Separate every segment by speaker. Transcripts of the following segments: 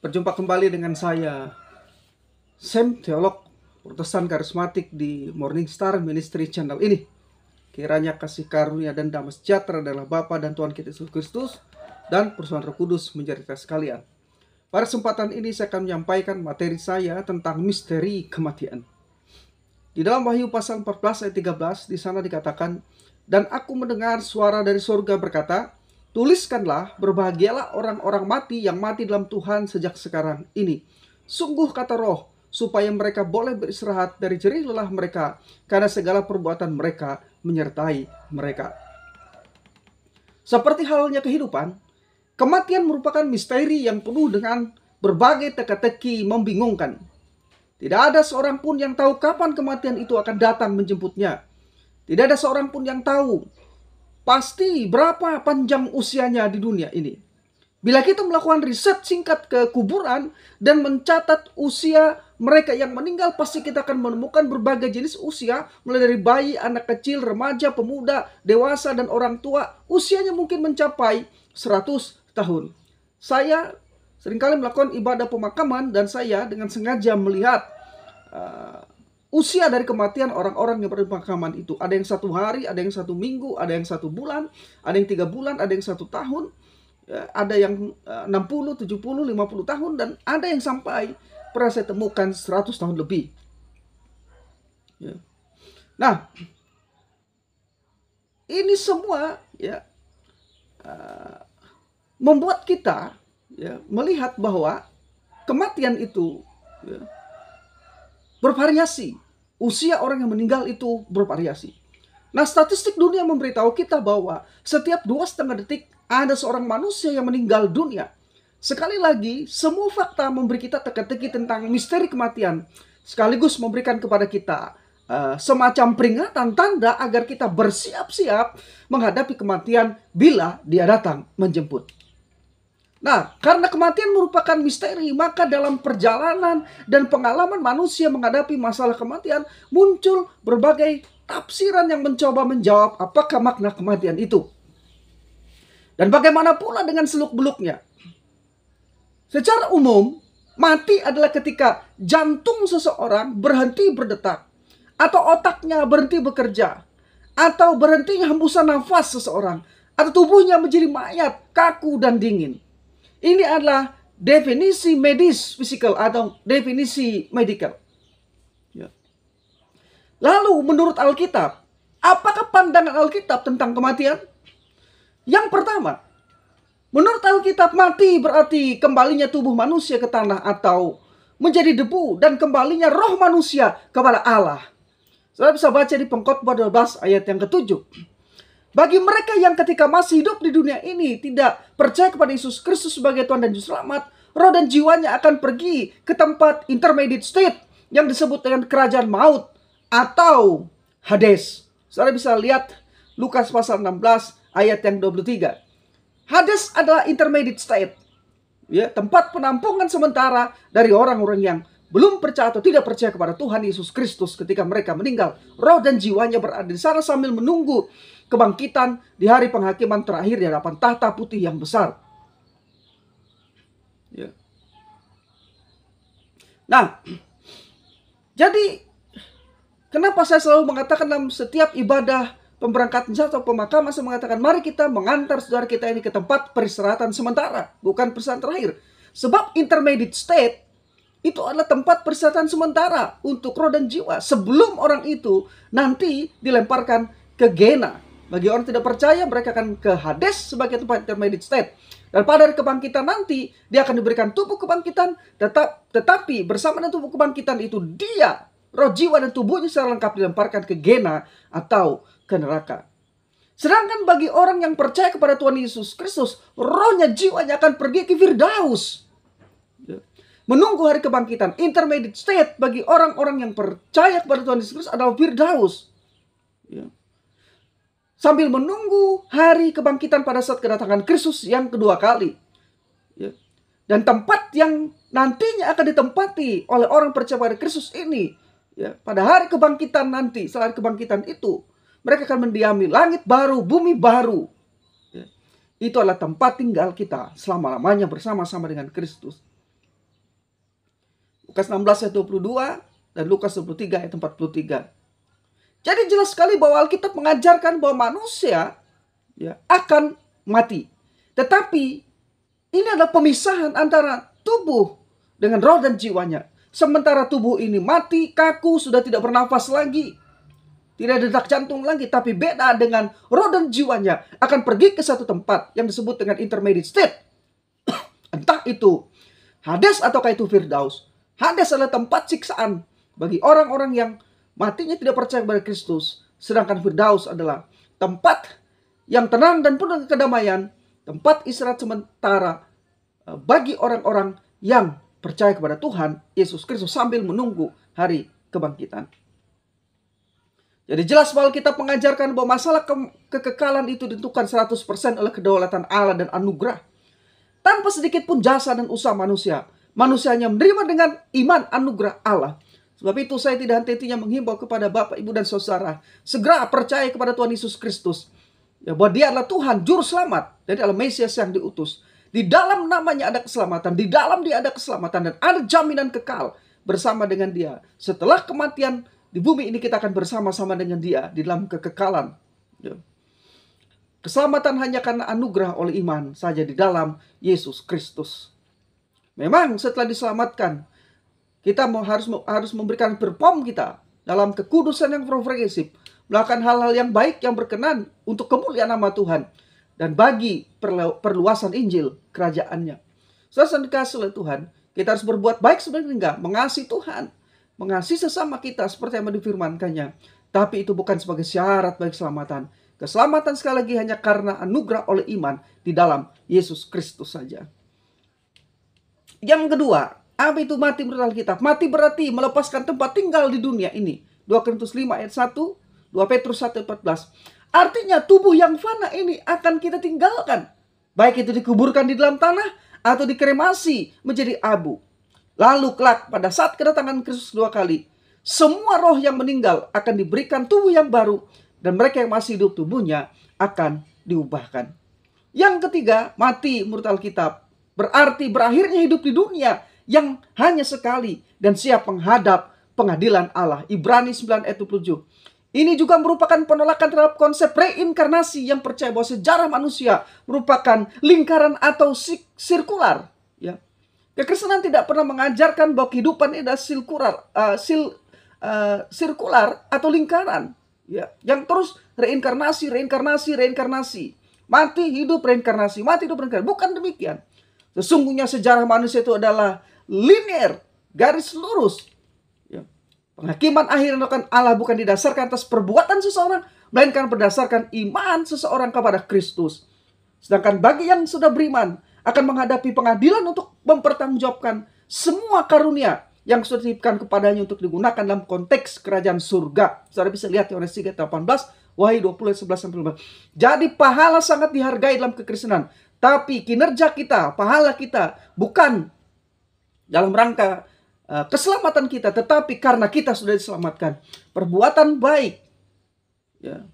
Speaker 1: Berjumpa kembali dengan saya, Sam, teolog Protestan Karismatik di Morning Star Ministry Channel ini. Kiranya kasih karunia dan damai sejahtera adalah Bapa dan Tuhan kita Yesus Kristus dan persekutuan Roh Kudus menjadi kita sekalian. Pada kesempatan ini saya akan menyampaikan materi saya tentang misteri kematian. Di dalam Wahyu pasal 14 ayat 13 di sana dikatakan, "Dan aku mendengar suara dari surga berkata, tuliskanlah, berbahagialah orang-orang mati yang mati dalam Tuhan sejak sekarang ini. Sungguh kata Roh, supaya mereka boleh beristirahat dari jerih lelah mereka, karena segala perbuatan mereka menyertai mereka." Seperti halnya kehidupan, kematian merupakan misteri yang penuh dengan berbagai teka-teki membingungkan. Tidak ada seorang pun yang tahu kapan kematian itu akan datang menjemputnya. Tidak ada seorang pun yang tahu pasti berapa panjang usianya di dunia ini. Bila kita melakukan riset singkat ke kuburan dan mencatat usia mereka yang meninggal, pasti kita akan menemukan berbagai jenis usia, mulai dari bayi, anak kecil, remaja, pemuda, dewasa, dan orang tua. Usianya mungkin mencapai 100 tahun. Saya seringkali melakukan ibadah pemakaman dan saya dengan sengaja melihat usia dari kematian orang-orang yang berada di pemakaman itu. Ada yang 1 hari, ada yang 1 minggu, ada yang 1 bulan, ada yang 3 bulan, ada yang 1 tahun, ada yang 60, 70, 50 tahun, dan ada yang sampai pernah saya temukan 100 tahun lebih. Nah, ini semua membuat kita melihat bahwa kematian itu bervariasi. Usia orang yang meninggal itu bervariasi. Nah, statistik dunia memberitahu kita bahwa setiap 2,5 detik ada seorang manusia yang meninggal dunia. Sekali lagi, semua fakta memberi kita teka-teki tentang misteri kematian, sekaligus memberikan kepada kita semacam peringatan tanda agar kita bersiap-siap menghadapi kematian bila dia datang menjemput. Nah, karena kematian merupakan misteri, maka dalam perjalanan dan pengalaman manusia menghadapi masalah kematian, muncul berbagai tafsiran yang mencoba menjawab apakah makna kematian itu. Dan bagaimana pula dengan seluk-beluknya. Secara umum, mati adalah ketika jantung seseorang berhenti berdetak, atau otaknya berhenti bekerja, atau berhentinya hembusan nafas seseorang, atau tubuhnya menjadi mayat, kaku dan dingin. Ini adalah definisi medis fisikal atau definisi medikal. Lalu menurut Alkitab, apakah pandangan Alkitab tentang kematian? Yang pertama, menurut Alkitab, mati berarti kembalinya tubuh manusia ke tanah atau menjadi debu, dan kembalinya roh manusia kepada Allah. Saudara bisa baca di Pengkhotbah 12 ayat yang ke-7. Bagi mereka yang ketika masih hidup di dunia ini tidak percaya kepada Yesus Kristus sebagai Tuhan dan Juru Selamat, roh dan jiwanya akan pergi ke tempat intermediate state yang disebut dengan kerajaan maut atau Hades. Saudara bisa lihat Lukas pasal 16 ayat yang 23. Hades adalah intermediate state, tempat penampungan sementara dari orang-orang yang belum percaya atau tidak percaya kepada Tuhan Yesus Kristus ketika mereka meninggal. Roh dan jiwanya berada di sana sambil menunggu kebangkitan di hari penghakiman terakhir di hadapan tahta putih yang besar. Nah, jadi kenapa saya selalu mengatakan dalam setiap ibadah pemberangkatan atau pemakaman, saya mengatakan mari kita mengantar saudara kita ini ke tempat peristirahatan sementara, bukan peristirahatan terakhir. Sebab intermediate state itu adalah tempat peristirahatan sementara untuk roh dan jiwa sebelum orang itu nanti dilemparkan ke Gehenna. Bagi orang tidak percaya, mereka akan ke Hades sebagai tempat intermediate state. Dan pada hari kebangkitan nanti, dia akan diberikan tubuh kebangkitan, tetapi bersama dengan tubuh kebangkitan itu, dia, roh, jiwa, dan tubuhnya secara lengkap dilemparkan ke Gehenna atau ke neraka. Sedangkan bagi orang yang percaya kepada Tuhan Yesus Kristus, rohnya, jiwanya akan pergi ke Firdaus. Menunggu hari kebangkitan. Intermediate state bagi orang-orang yang percaya kepada Tuhan Yesus Kristus adalah Firdaus. Sambil menunggu hari kebangkitan pada saat kedatangan Kristus yang kedua kali. Dan tempat yang nantinya akan ditempati oleh orang percaya pada Kristus ini, pada hari kebangkitan nanti, setelah kebangkitan itu, mereka akan mendiami langit baru, bumi baru. Itu adalah tempat tinggal kita selama-lamanya bersama-sama dengan Kristus. Lukas 16 ayat 22 dan Lukas 23 ayat 43. Jadi jelas sekali bahwa Alkitab mengajarkan bahwa manusia akan mati. Tetapi ini adalah pemisahan antara tubuh dengan roh dan jiwanya. Sementara tubuh ini mati, kaku, sudah tidak bernafas lagi, tidak ada detak jantung lagi. Tapi beda dengan roh dan jiwanya akan pergi ke satu tempat yang disebut dengan intermediate state. Entah itu Hades ataukah itu Firdaus. Hades adalah tempat siksaan bagi orang-orang yang matinya tidak percaya kepada Kristus. Sedangkan Firdaus adalah tempat yang tenang dan penuh dengan kedamaian, tempat istirahat sementara bagi orang-orang yang percaya kepada Tuhan Yesus Kristus sambil menunggu hari kebangkitan. Jadi jelas bahwa kita mengajarkan bahwa masalah kekekalan itu ditentukan 100% oleh kedaulatan Allah dan anugerah. Tanpa sedikit pun jasa dan usaha manusia. Manusia hanya menerima dengan iman anugerah Allah. Sebab itu saya tidak henti-hentinya menghimbau kepada Bapak, Ibu, dan Saudara, segera percaya kepada Tuhan Yesus Kristus. Bahwa Dia adalah Tuhan, Juru Selamat, dan adalah Mesias yang diutus. Di dalam namanya ada keselamatan, di dalam Dia ada keselamatan, dan ada jaminan kekal bersama dengan Dia. Setelah kematian di bumi ini kita akan bersama-sama dengan Dia di dalam kekekalan. Keselamatan hanya karena anugerah oleh iman saja di dalam Yesus Kristus. Memang setelah diselamatkan, kita harus memberikan perform kita dalam kekudusan yang progresif, melakukan hal-hal yang baik yang berkenan untuk kemuliaan nama Tuhan dan bagi perluasan Injil kerajaannya. Saudara dikasih oleh Tuhan, kita harus berbuat baik sebenarnya, mengasihi Tuhan, mengasihi sesama kita seperti yang difirmankannya. Tapi itu bukan sebagai syarat bagi keselamatan. Keselamatan sekali lagi hanya karena anugerah oleh iman di dalam Yesus Kristus saja. Yang kedua, apa itu mati menurut Alkitab? Mati berarti melepaskan tempat tinggal di dunia ini. 2 Korintus 5 ayat 1, 2 Petrus 1 ayat 14. Artinya tubuh yang fana ini akan kita tinggalkan. Baik itu dikuburkan di dalam tanah atau dikremasi menjadi abu. Lalu kelak pada saat kedatangan Kristus kedua kali, semua roh yang meninggal akan diberikan tubuh yang baru. Dan mereka yang masih hidup tubuhnya akan diubahkan. Yang ketiga, mati menurut Alkitab berarti berakhirnya hidup di dunia yang hanya sekali dan siap menghadap pengadilan Allah. Ibrani 9 ayat 27. Ini juga merupakan penolakan terhadap konsep reinkarnasi yang percaya bahwa sejarah manusia merupakan lingkaran atau sirkular. Ya. Kekristenan tidak pernah mengajarkan bahwa kehidupan ini adalah sirkular atau lingkaran. Ya, yang terus reinkarnasi. Mati, hidup, reinkarnasi. Mati, hidup, reinkarnasi. Bukan demikian. Sesungguhnya sejarah manusia itu adalah linear, garis lurus. Ya. Penghakiman akhir yang dilakukan Allah bukan didasarkan atas perbuatan seseorang, melainkan berdasarkan iman seseorang kepada Kristus. Sedangkan bagi yang sudah beriman, akan menghadapi pengadilan untuk mempertanggungjawabkan semua karunia yang sudah dititipkan kepadanya untuk digunakan dalam konteks kerajaan surga. Saudara bisa lihat Yohanes 3:18, Wahyu 20:11-12. Jadi pahala sangat dihargai dalam kekristenan. Tapi kinerja kita, pahala kita bukan dalam rangka keselamatan kita, tetapi karena kita sudah diselamatkan. Perbuatan baik, ya.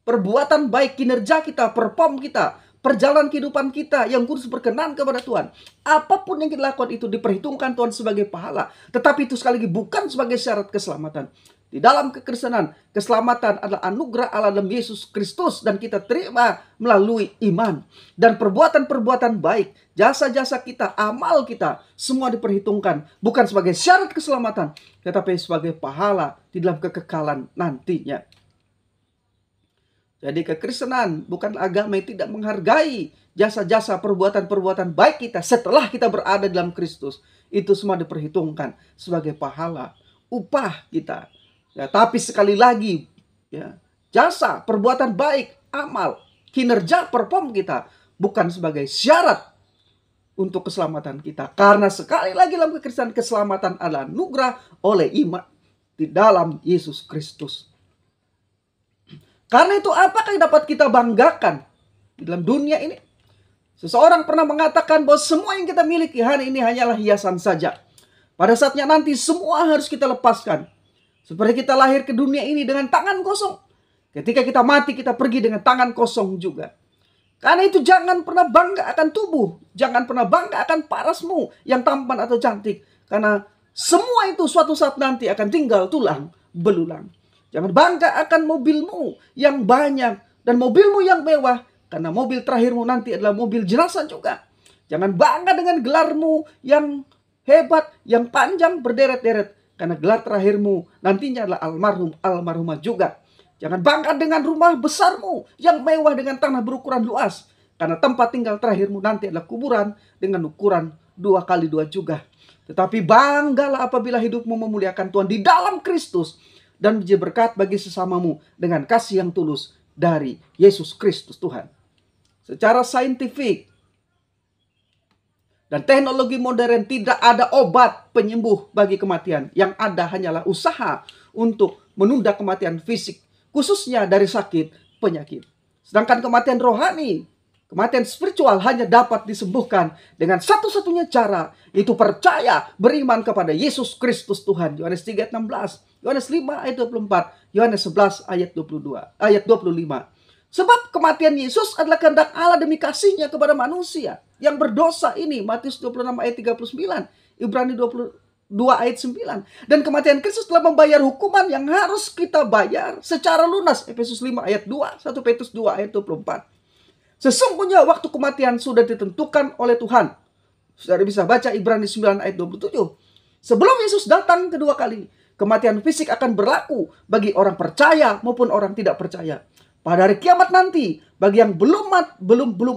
Speaker 1: Perbuatan baik, kinerja kita, perform kita, perjalanan kehidupan kita yang kudus berkenan kepada Tuhan. Apapun yang kita lakukan itu diperhitungkan Tuhan sebagai pahala. Tetapi itu sekali lagi bukan sebagai syarat keselamatan. Di dalam kekristenan, keselamatan adalah anugerah Allah dalam Yesus Kristus. Dan kita terima melalui iman. Dan perbuatan-perbuatan baik, jasa-jasa kita, amal kita, semua diperhitungkan. Bukan sebagai syarat keselamatan, tetapi sebagai pahala di dalam kekekalan nantinya. Jadi kekristenan bukan agama yang tidak menghargai jasa-jasa perbuatan-perbuatan baik kita setelah kita berada dalam Kristus. Itu semua diperhitungkan sebagai pahala, upah kita. Ya, tapi sekali lagi, ya, jasa, perbuatan baik, amal, kinerja, perform kita bukan sebagai syarat untuk keselamatan kita. Karena sekali lagi dalam kekristenan keselamatan adalah anugerah oleh iman di dalam Yesus Kristus. Karena itu apakah yang dapat kita banggakan di dalam dunia ini? Seseorang pernah mengatakan bahwa semua yang kita miliki hari ini hanyalah hiasan saja. Pada saatnya nanti semua harus kita lepaskan. Seperti kita lahir ke dunia ini dengan tangan kosong. Ketika kita mati kita pergi dengan tangan kosong juga. Karena itu jangan pernah bangga akan tubuh. Jangan pernah bangga akan parasmu yang tampan atau cantik. Karena semua itu suatu saat nanti akan tinggal tulang belulang. Jangan bangga akan mobilmu yang banyak dan mobilmu yang mewah, karena mobil terakhirmu nanti adalah mobil jenazah juga. Jangan bangga dengan gelarmu yang hebat, yang panjang berderet-deret, karena gelar terakhirmu nantinya adalah almarhum, almarhumah juga. Jangan bangga dengan rumah besarmu yang mewah dengan tanah berukuran luas, karena tempat tinggal terakhirmu nanti adalah kuburan dengan ukuran 2x2 juga. Tetapi banggalah apabila hidupmu memuliakan Tuhan di dalam Kristus dan menjadi berkat bagi sesamamu dengan kasih yang tulus dari Yesus Kristus Tuhan. Secara saintifik dan teknologi modern tidak ada obat penyembuh bagi kematian. Yang ada hanyalah usaha untuk menunda kematian fisik, khususnya dari sakit penyakit. Sedangkan kematian rohani, kematian spiritual hanya dapat disembuhkan dengan satu-satunya cara, yaitu percaya, beriman kepada Yesus Kristus Tuhan. Yohanes 3:16, Yohanes 5 ayat 24, Yohanes 11 ayat 25. Sebab kematian Yesus adalah kehendak Allah demi kasihnya kepada manusia yang berdosa ini. Matius 26 ayat 39, Ibrani 22 ayat 9. Dan kematian Kristus telah membayar hukuman yang harus kita bayar secara lunas. Efesus 5 ayat 2, 1 Petrus 2 ayat 24. Sesungguhnya waktu kematian sudah ditentukan oleh Tuhan. Saudara bisa baca Ibrani 9 ayat 27. Sebelum Yesus datang kedua kali, kematian fisik akan berlaku bagi orang percaya maupun orang tidak percaya. Pada hari kiamat nanti, bagi yang belum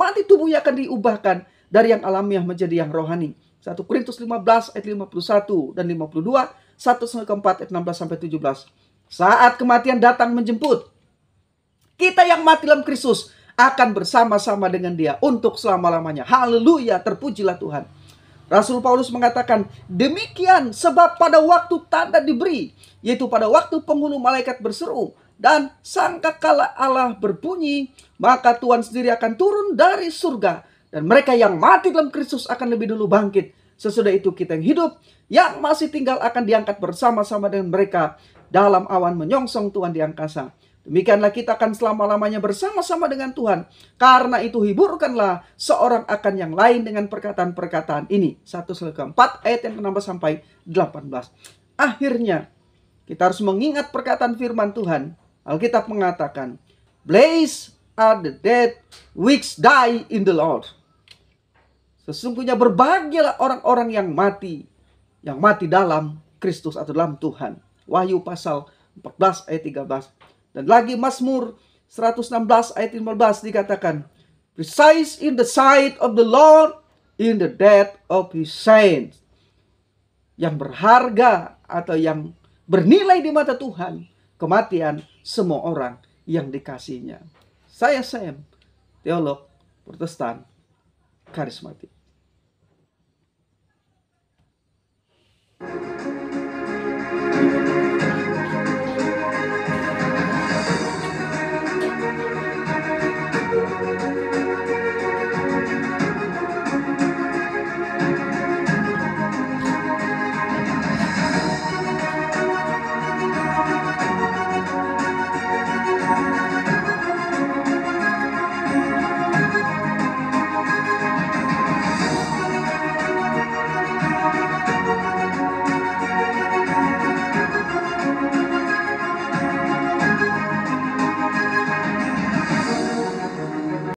Speaker 1: mati tubuhnya akan diubahkan dari yang alamiah menjadi yang rohani. 1 Korintus 15 ayat 51 dan 52, 1-4 ayat 16-17. Saat kematian datang menjemput, kita yang mati dalam Kristus akan bersama-sama dengan Dia untuk selama-lamanya. Haleluya, terpujilah Tuhan. Rasul Paulus mengatakan, demikian sebab pada waktu tanda diberi, yaitu pada waktu penghulu malaikat berseru, dan sangkakala Allah berbunyi, maka Tuhan sendiri akan turun dari surga, dan mereka yang mati dalam Kristus akan lebih dulu bangkit. Sesudah itu kita yang hidup, yang masih tinggal akan diangkat bersama-sama dengan mereka dalam awan menyongsong Tuhan di angkasa. Demikianlah kita akan selama-lamanya bersama-sama dengan Tuhan. Karena itu hiburkanlah seorang akan yang lain dengan perkataan-perkataan ini. 1 Salatius 4 ayat yang ke-16 sampai 18. Akhirnya kita harus mengingat perkataan firman Tuhan. Alkitab mengatakan, blessed are the dead which die in the Lord. Sesungguhnya berbahagialah orang-orang yang mati dalam Kristus atau dalam Tuhan. Wahyu pasal 14 ayat 13. Dan lagi Mazmur 116 ayat 15 dikatakan, precise in the sight of the Lord, in the death of his saints. Yang berharga atau yang bernilai di mata Tuhan, kematian semua orang yang dikasihinya. Saya Sam, teolog Protestan karismatik.